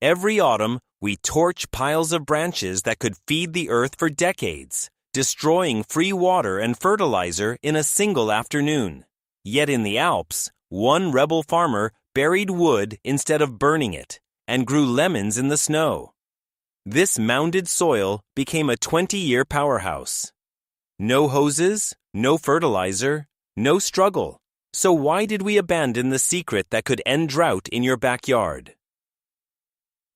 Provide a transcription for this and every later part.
Every autumn, we torch piles of branches that could feed the earth for decades, destroying free water and fertilizer in a single afternoon. Yet in the Alps, one rebel farmer buried wood instead of burning it and grew lemons in the snow. This mounded soil became a 20-year powerhouse. No hoses, no fertilizer, no struggle. So why did we abandon the secret that could end drought in your backyard?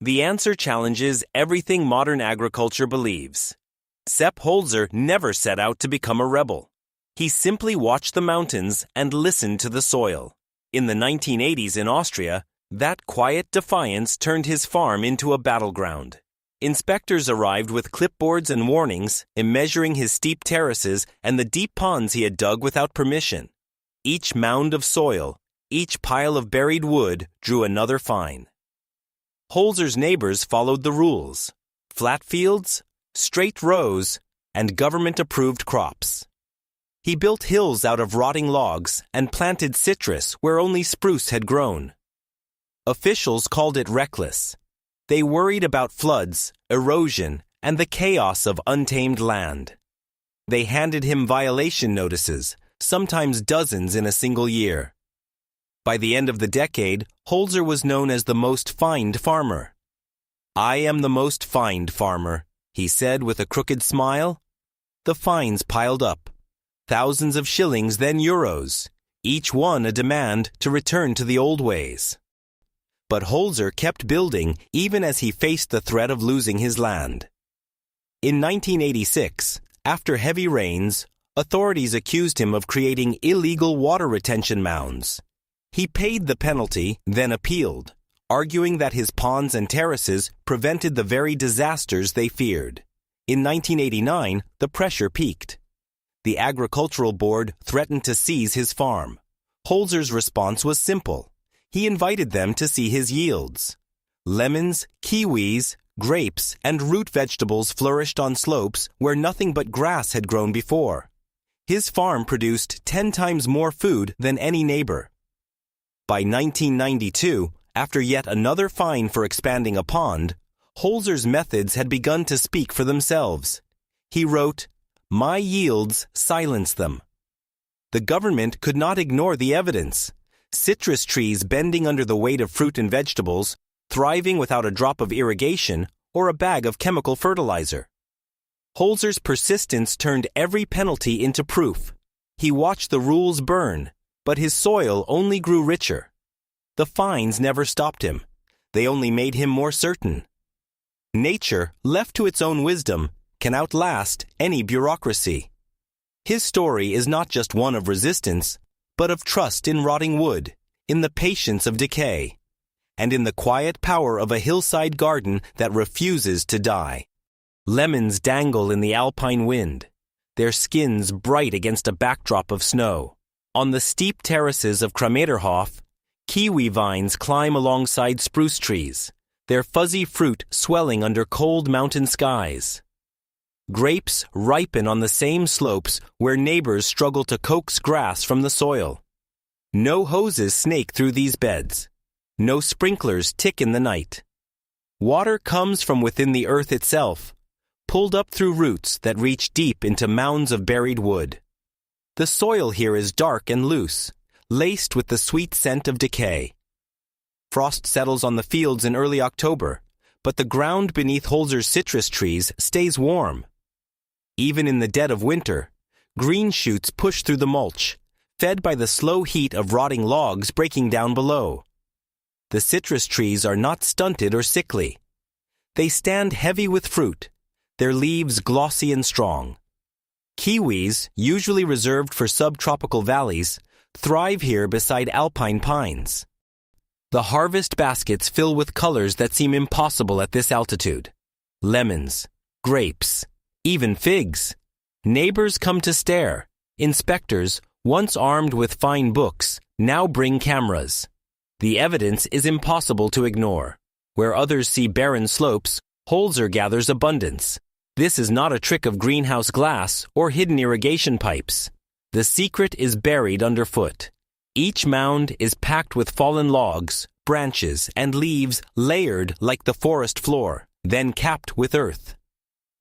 The answer challenges everything modern agriculture believes. Sepp Holzer never set out to become a rebel. He simply watched the mountains and listened to the soil. In the 1980s in Austria, that quiet defiance turned his farm into a battleground. Inspectors arrived with clipboards and warnings, measuring his steep terraces and the deep ponds he had dug without permission. Each mound of soil, each pile of buried wood drew another fine. Holzer's neighbors followed the rules: flat fields, straight rows, and government-approved crops. He built hills out of rotting logs and planted citrus where only spruce had grown. Officials called it reckless. They worried about floods, erosion, and the chaos of untamed land. They handed him violation notices, sometimes dozens in a single year. By the end of the decade, Holzer was known as the most fined farmer. "I am the most fined farmer," he said with a crooked smile. The fines piled up. Thousands of shillings, then euros, each one a demand to return to the old ways. But Holzer kept building even as he faced the threat of losing his land. In 1986, after heavy rains, authorities accused him of creating illegal water retention mounds. He paid the penalty, then appealed, arguing that his ponds and terraces prevented the very disasters they feared. In 1989, the pressure peaked. The Agricultural Board threatened to seize his farm. Holzer's response was simple. He invited them to see his yields. Lemons, kiwis, grapes, and root vegetables flourished on slopes where nothing but grass had grown before. His farm produced 10 times more food than any neighbor. By 1992, after yet another fine for expanding a pond, Holzer's methods had begun to speak for themselves. He wrote, "My yields silence them." The government could not ignore the evidence. Citrus trees bending under the weight of fruit and vegetables, thriving without a drop of irrigation or a bag of chemical fertilizer. Holzer's persistence turned every penalty into proof. He watched the rules burn, but his soil only grew richer. The fines never stopped him. They only made him more certain. Nature, left to its own wisdom, can outlast any bureaucracy. His story is not just one of resistance, but of trust in rotting wood, in the patience of decay, and in the quiet power of a hillside garden that refuses to die. Lemons dangle in the alpine wind, their skins bright against a backdrop of snow. On the steep terraces of Krameterhof, kiwi vines climb alongside spruce trees, their fuzzy fruit swelling under cold mountain skies. Grapes ripen on the same slopes where neighbors struggle to coax grass from the soil. No hoses snake through these beds. No sprinklers tick in the night. Water comes from within the earth itself, pulled up through roots that reach deep into mounds of buried wood. The soil here is dark and loose, laced with the sweet scent of decay. Frost settles on the fields in early October, but the ground beneath Holzer's citrus trees stays warm. Even in the dead of winter, green shoots push through the mulch, fed by the slow heat of rotting logs breaking down below. The citrus trees are not stunted or sickly. They stand heavy with fruit, their leaves glossy and strong. Kiwis, usually reserved for subtropical valleys, thrive here beside alpine pines. The harvest baskets fill with colors that seem impossible at this altitude. Lemons, grapes, even figs. Neighbors come to stare. Inspectors, once armed with fine books, now bring cameras. The evidence is impossible to ignore. Where others see barren slopes, Holzer gathers abundance. This is not a trick of greenhouse glass or hidden irrigation pipes. The secret is buried underfoot. Each mound is packed with fallen logs, branches, and leaves layered like the forest floor, then capped with earth.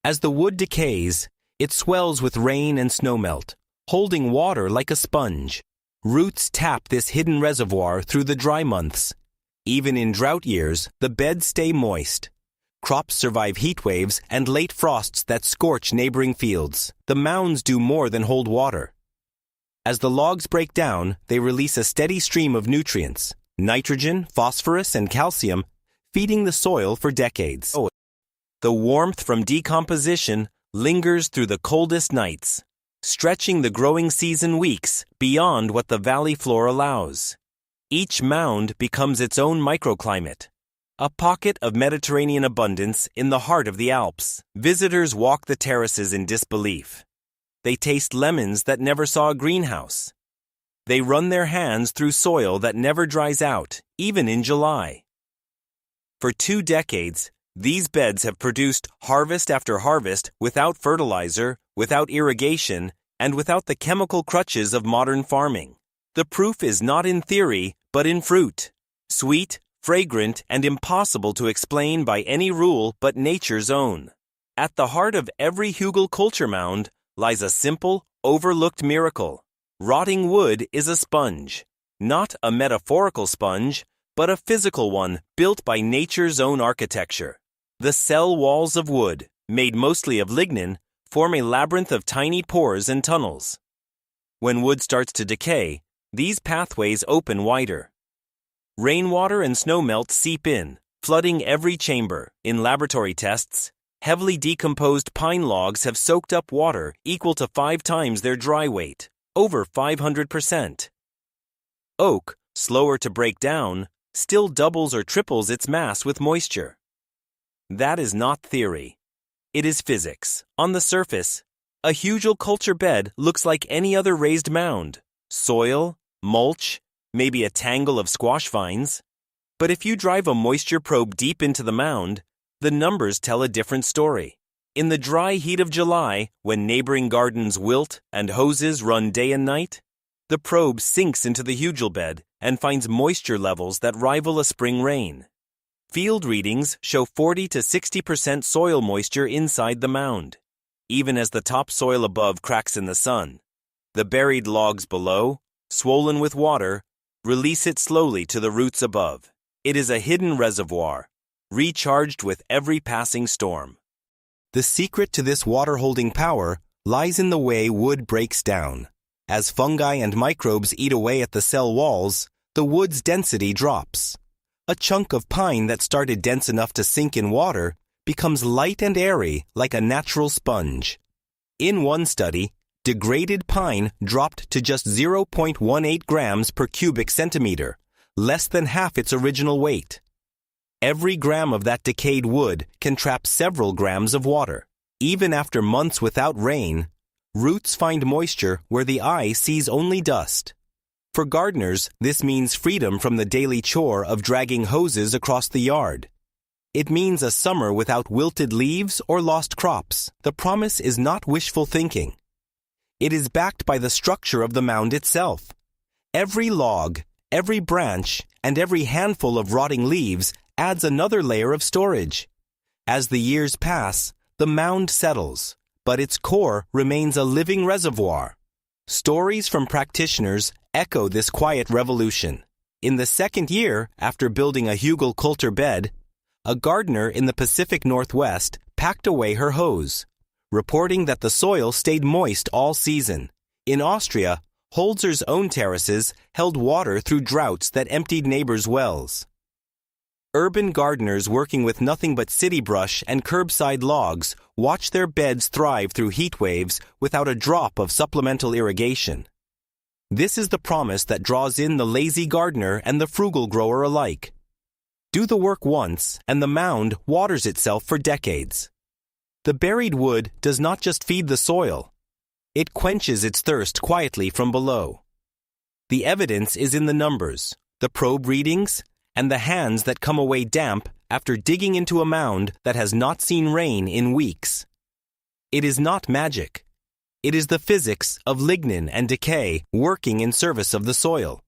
As the wood decays, it swells with rain and snowmelt, holding water like a sponge. Roots tap this hidden reservoir through the dry months. Even in drought years, the beds stay moist. Crops survive heat waves and late frosts that scorch neighboring fields. The mounds do more than hold water. As the logs break down, they release a steady stream of nutrients, nitrogen, phosphorus, and calcium, feeding the soil for decades. The warmth from decomposition lingers through the coldest nights, stretching the growing season weeks beyond what the valley floor allows. Each mound becomes its own microclimate, a pocket of Mediterranean abundance in the heart of the Alps. Visitors walk the terraces in disbelief. They taste lemons that never saw a greenhouse. They run their hands through soil that never dries out, even in July. For 2 decades, these beds have produced harvest after harvest without fertilizer, without irrigation, and without the chemical crutches of modern farming. The proof is not in theory, but in fruit. Sweet, fragrant, and impossible to explain by any rule but nature's own. At the heart of every Hugel culture mound lies a simple, overlooked miracle. Rotting wood is a sponge. Not a metaphorical sponge, but a physical one built by nature's own architecture. The cell walls of wood, made mostly of lignin, form a labyrinth of tiny pores and tunnels. When wood starts to decay, these pathways open wider. Rainwater and snowmelt seep in, flooding every chamber. In laboratory tests, heavily decomposed pine logs have soaked up water equal to 5 times their dry weight, over 500%. Oak, slower to break down, still doubles or triples its mass with moisture. That is not theory. It is physics. On the surface, a Hugel culture bed looks like any other raised mound. Soil, mulch, maybe a tangle of squash vines. But if you drive a moisture probe deep into the mound, the numbers tell a different story. In the dry heat of July, when neighboring gardens wilt and hoses run day and night, the probe sinks into the Hugel bed and finds moisture levels that rival a spring rain. Field readings show 40 to 60% soil moisture inside the mound. Even as the topsoil above cracks in the sun, the buried logs below, swollen with water, release it slowly to the roots above. It is a hidden reservoir, recharged with every passing storm. The secret to this water-holding power lies in the way wood breaks down. As fungi and microbes eat away at the cell walls, the wood's density drops. A chunk of pine that started dense enough to sink in water becomes light and airy like a natural sponge. In one study, degraded pine dropped to just 0.18 grams per cubic centimeter, less than half its original weight. Every gram of that decayed wood can trap several grams of water. Even after months without rain, roots find moisture where the eye sees only dust. For gardeners, this means freedom from the daily chore of dragging hoses across the yard. It means a summer without wilted leaves or lost crops. The promise is not wishful thinking. It is backed by the structure of the mound itself. Every log, every branch, and every handful of rotting leaves adds another layer of storage. As the years pass, the mound settles, but its core remains a living reservoir. Stories from practitioners echo this quiet revolution. In the second year after building a Hugel culture bed, a gardener in the Pacific Northwest packed away her hose, reporting that the soil stayed moist all season. In Austria, Holzer's own terraces held water through droughts that emptied neighbors' wells. Urban gardeners working with nothing but city brush and curbside logs watch their beds thrive through heat waves without a drop of supplemental irrigation. This is the promise that draws in the lazy gardener and the frugal grower alike. Do the work once, and the mound waters itself for decades. The buried wood does not just feed the soil. It quenches its thirst quietly from below. The evidence is in the numbers, the probe readings, and the hands that come away damp after digging into a mound that has not seen rain in weeks. It is not magic. It is the physics of lignin and decay working in service of the soil.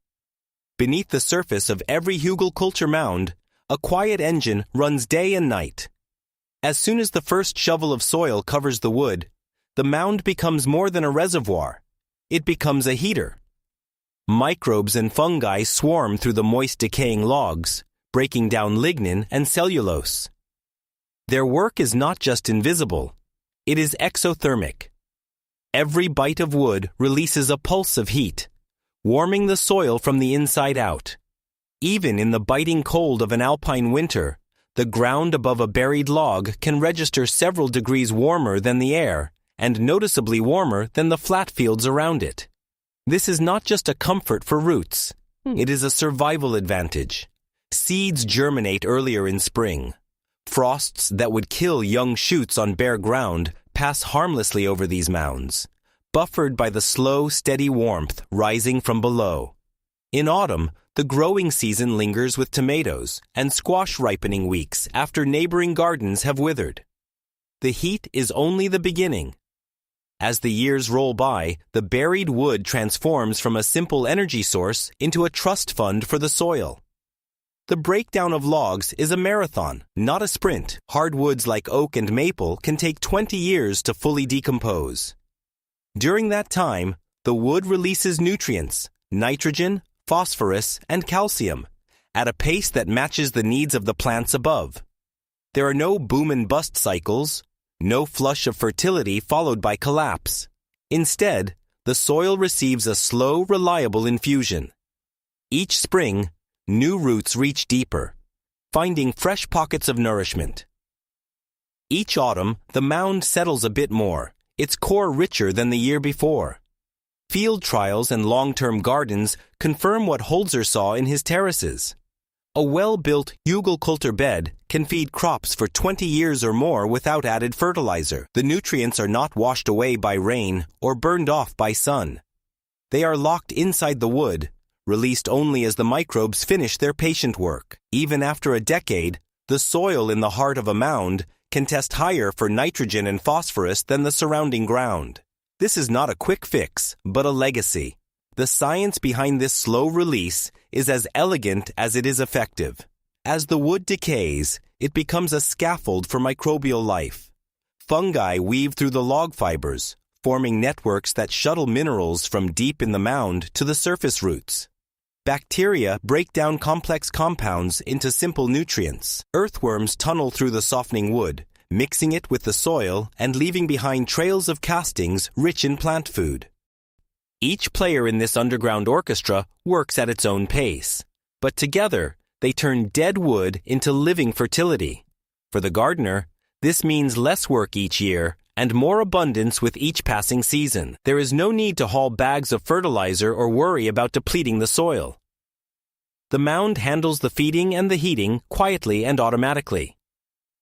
Beneath the surface of every hugelkultur mound, a quiet engine runs day and night. As soon as the first shovel of soil covers the wood, the mound becomes more than a reservoir. It becomes a heater. Microbes and fungi swarm through the moist, decaying logs, breaking down lignin and cellulose. Their work is not just invisible, it is exothermic. Every bite of wood releases a pulse of heat, warming the soil from the inside out. Even in the biting cold of an alpine winter, the ground above a buried log can register several degrees warmer than the air and noticeably warmer than the flat fields around it. This is not just a comfort for roots. It is a survival advantage. Seeds germinate earlier in spring. Frosts that would kill young shoots on bare ground pass harmlessly over these mounds, buffered by the slow, steady warmth rising from below. In autumn, the growing season lingers with tomatoes and squash ripening weeks after neighboring gardens have withered. The heat is only the beginning. As the years roll by, the buried wood transforms from a simple energy source into a trust fund for the soil. The breakdown of logs is a marathon, not a sprint. Hardwoods like oak and maple can take 20 years to fully decompose. During that time, the wood releases nutrients, nitrogen, phosphorus, and calcium, at a pace that matches the needs of the plants above. There are no boom and bust cycles, no flush of fertility followed by collapse. Instead, the soil receives a slow, reliable infusion. Each spring, new roots reach deeper, finding fresh pockets of nourishment. Each autumn, the mound settles a bit more, its core richer than the year before. Field trials and long-term gardens confirm what Holzer saw in his terraces. A well-built hugelkultur bed can feed crops for 20 years or more without added fertilizer. The nutrients are not washed away by rain or burned off by sun. They are locked inside the wood, released only as the microbes finish their patient work. Even after a decade, the soil in the heart of a mound can test higher for nitrogen and phosphorus than the surrounding ground. This is not a quick fix, but a legacy. The science behind this slow release is as elegant as it is effective. As the wood decays, it becomes a scaffold for microbial life. Fungi weave through the log fibers, forming networks that shuttle minerals from deep in the mound to the surface roots. Bacteria break down complex compounds into simple nutrients. Earthworms tunnel through the softening wood, mixing it with the soil and leaving behind trails of castings rich in plant food. Each player in this underground orchestra works at its own pace, but together they turn dead wood into living fertility. For the gardener, this means less work each year and more abundance with each passing season. There is no need to haul bags of fertilizer or worry about depleting the soil. The mound handles the feeding and the heating quietly and automatically.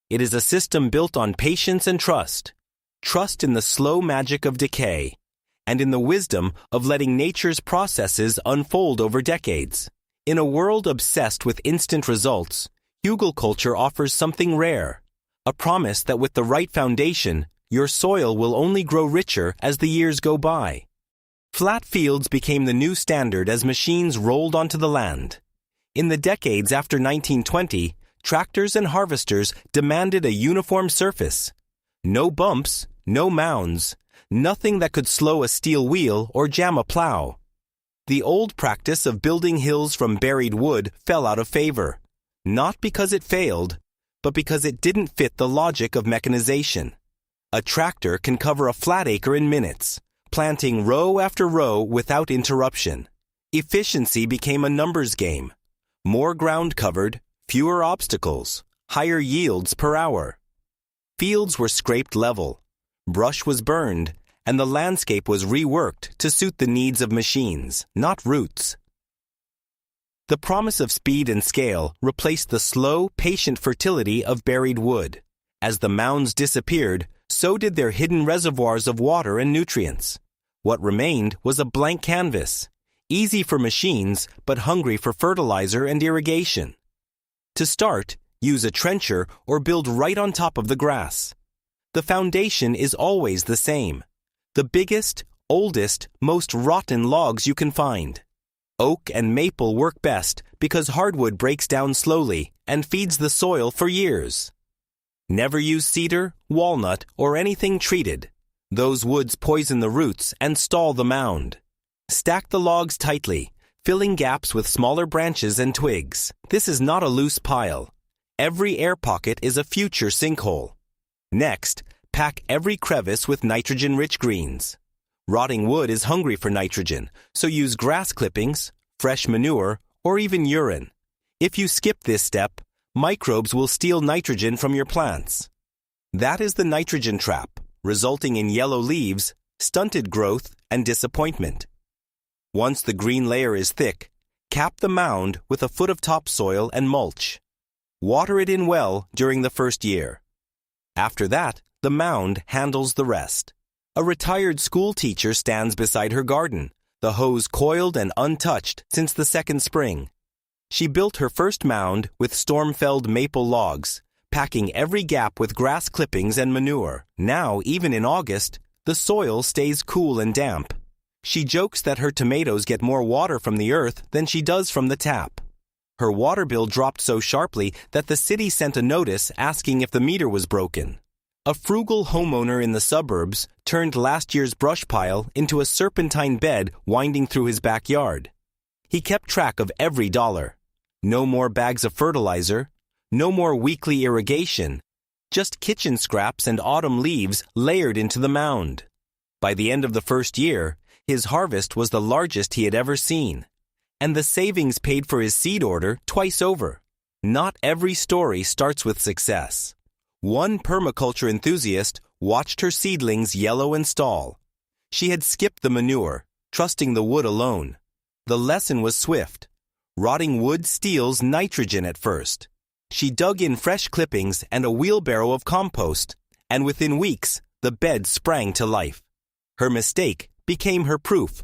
It is a system built on patience and trust in the slow magic of decay, and in the wisdom of letting nature's processes unfold over decades. In a world obsessed with instant results, hugelkultur offers something rare, a promise that with the right foundation, your soil will only grow richer as the years go by. Flat fields became the new standard as machines rolled onto the land. In the decades after 1920, tractors and harvesters demanded a uniform surface. No bumps, no mounds, nothing that could slow a steel wheel or jam a plow. The old practice of building hills from buried wood fell out of favor, not because it failed, but because it didn't fit the logic of mechanization. A tractor can cover a flat acre in minutes, planting row after row without interruption. Efficiency became a numbers game. More ground covered, fewer obstacles, higher yields per hour. Fields were scraped level, brush was burned, and the landscape was reworked to suit the needs of machines, not roots. The promise of speed and scale replaced the slow, patient fertility of buried wood. As the mounds disappeared, so did their hidden reservoirs of water and nutrients. What remained was a blank canvas, easy for machines but hungry for fertilizer and irrigation. To start, use a trencher or build right on top of the grass. The foundation is always the same. The biggest, oldest, most rotten logs you can find. Oak and maple work best because hardwood breaks down slowly and feeds the soil for years. Never use cedar, walnut, or anything treated. Those woods poison the roots and stall the mound. Stack the logs tightly, filling gaps with smaller branches and twigs. This is not a loose pile. Every air pocket is a future sinkhole. Next, pack every crevice with nitrogen-rich greens. Rotting wood is hungry for nitrogen, so use grass clippings, fresh manure, or even urine. If you skip this step, microbes will steal nitrogen from your plants. That is the nitrogen trap, resulting in yellow leaves, stunted growth, and disappointment. Once the green layer is thick, cap the mound with a foot of topsoil and mulch. Water it in well during the first year. After that, the mound handles the rest. A retired school teacher stands beside her garden, the hose coiled and untouched since the second spring. She built her first mound with storm-felled maple logs, packing every gap with grass clippings and manure. Now, even in August, the soil stays cool and damp. She jokes that her tomatoes get more water from the earth than she does from the tap. Her water bill dropped so sharply that the city sent a notice asking if the meter was broken. A frugal homeowner in the suburbs turned last year's brush pile into a serpentine bed winding through his backyard. He kept track of every dollar. No more bags of fertilizer, no more weekly irrigation, just kitchen scraps and autumn leaves layered into the mound. By the end of the first year, his harvest was the largest he had ever seen, and the savings paid for his seed order twice over. Not every story starts with success. One permaculture enthusiast watched her seedlings yellow and stall. She had skipped the manure, trusting the wood alone. The lesson was swift. Rotting wood steals nitrogen at first. She dug in fresh clippings and a wheelbarrow of compost, and within weeks, the bed sprang to life. Her mistake became her proof.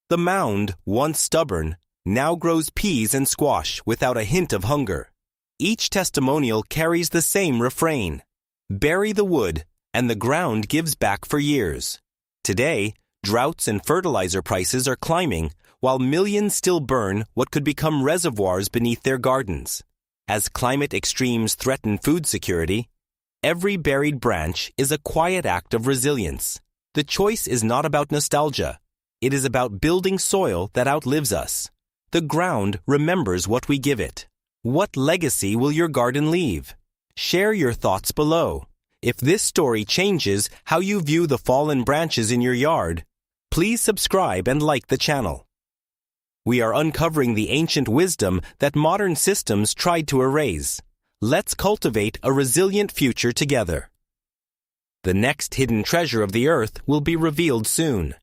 The mound, once stubborn, now grows peas and squash without a hint of hunger. Each testimonial carries the same refrain. Bury the wood, and the ground gives back for years. Today, droughts and fertilizer prices are climbing, while millions still burn what could become reservoirs beneath their gardens. As climate extremes threaten food security, every buried branch is a quiet act of resilience. The choice is not about nostalgia. It is about building soil that outlives us. The ground remembers what we give it. What legacy will your garden leave? Share your thoughts below. If this story changes how you view the fallen branches in your yard, please subscribe and like the channel. We are uncovering the ancient wisdom that modern systems tried to erase. Let's cultivate a resilient future together. The next hidden treasure of the earth will be revealed soon.